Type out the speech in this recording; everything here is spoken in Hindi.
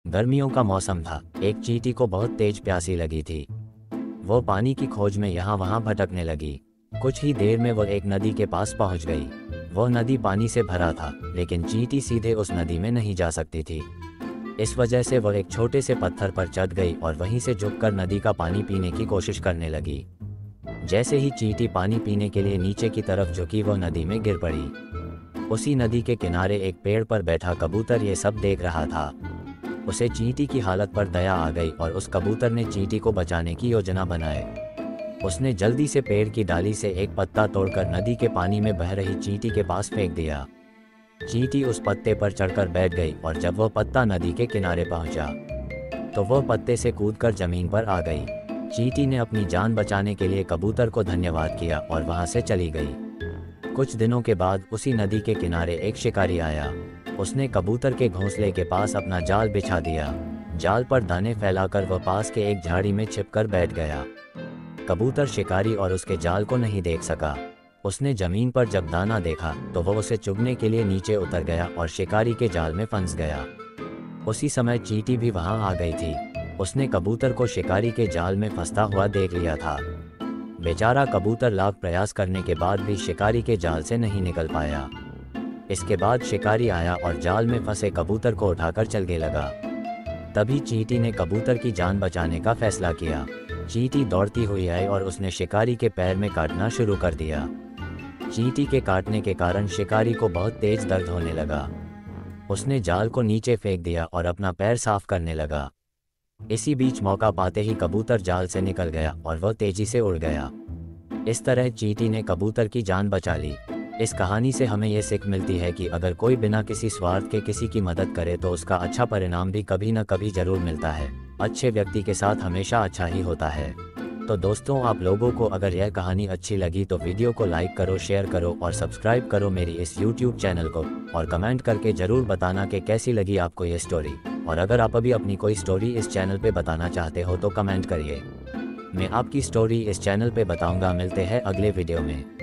गर्मियों का मौसम था। एक चींटी को बहुत तेज प्यासी लगी थी। वो पानी की खोज में यहाँ वहाँ भटकने लगी। कुछ ही देर में वो एक नदी के पास पहुँच गई। वो नदी पानी से भरा था, लेकिन चींटी सीधे उस नदी में नहीं जा सकती थी। इस वजह से वह एक छोटे से पत्थर पर चढ़ गई और वहीं से झुककर नदी का पानी पीने की कोशिश करने लगी। जैसे ही चींटी पानी पीने के लिए नीचे की तरफ झुकी, वो नदी में गिर पड़ी। उसी नदी के किनारे एक पेड़ पर बैठा कबूतर ये सब देख रहा था। उसे चींटी की हालत पर दया आ गई और उस कबूतर ने चींटी को बचाने की योजना बनाई। उसने जल्दी से पेड़ की डाली से एक पत्ता तोड़कर नदी के पानी में बह रही चींटी के पास फेंक दिया। चींटी उस पत्ते पर चढ़कर बैठ गई और जब वह पत्ता नदी के किनारे पहुंचा तो वह पत्ते से कूदकर जमीन पर आ गई। चींटी ने अपनी जान बचाने के लिए कबूतर को धन्यवाद किया और वहां से चली गई। कुछ दिनों के बाद उसी नदी के किनारे एक शिकारी आया। उसने कबूतर के घोंसले के पास अपना जाल बिछा दिया। जाल पर दाने फैलाकर वह पास के एक झाड़ी में छिपकर बैठ गया। कबूतर शिकारी और उसके जाल को नहीं देख सका। उसने जमीन पर जब दाना देखा तो वह उसे चुगने के लिए नीचे उतर गया और शिकारी के जाल में फंस गया। उसी समय चींटी भी वहां आ गई थी। उसने कबूतर को शिकारी के जाल में फंसता हुआ देख लिया था। बेचारा कबूतर लाख प्रयास करने के बाद भी शिकारी के जाल से नहीं निकल पाया। इसके बाद शिकारी आया और जाल में फंसे कबूतर को उठाकर चलने लगा। तभी चींटी ने कबूतर की जान बचाने का फैसला किया। चींटी दौड़ती हुई आई और उसने शिकारी के पैर में काटना शुरू कर दिया। चींटी के काटने के कारण शिकारी को बहुत तेज दर्द होने लगा। उसने जाल को नीचे फेंक दिया और अपना पैर साफ करने लगा। इसी बीच मौका पाते ही कबूतर जाल से निकल गया और वह तेजी से उड़ गया। इस तरह चींटी ने कबूतर की जान बचा ली। इस कहानी से हमें यह सीख मिलती है कि अगर कोई बिना किसी स्वार्थ के किसी की मदद करे तो उसका अच्छा परिणाम भी कभी न कभी जरूर मिलता है। अच्छे व्यक्ति के साथ हमेशा अच्छा ही होता है। तो दोस्तों, आप लोगों को अगर यह कहानी अच्छी लगी तो वीडियो को लाइक करो, शेयर करो और सब्सक्राइब करो मेरी इस YouTube चैनल को, और कमेंट करके ज़रूर बताना कि कैसी लगी आपको ये स्टोरी। और अगर आप अभी अपनी कोई स्टोरी इस चैनल पे बताना चाहते हो तो कमेंट करिए। मैं आपकी स्टोरी इस चैनल पे बताऊंगा। मिलते हैं अगले वीडियो में।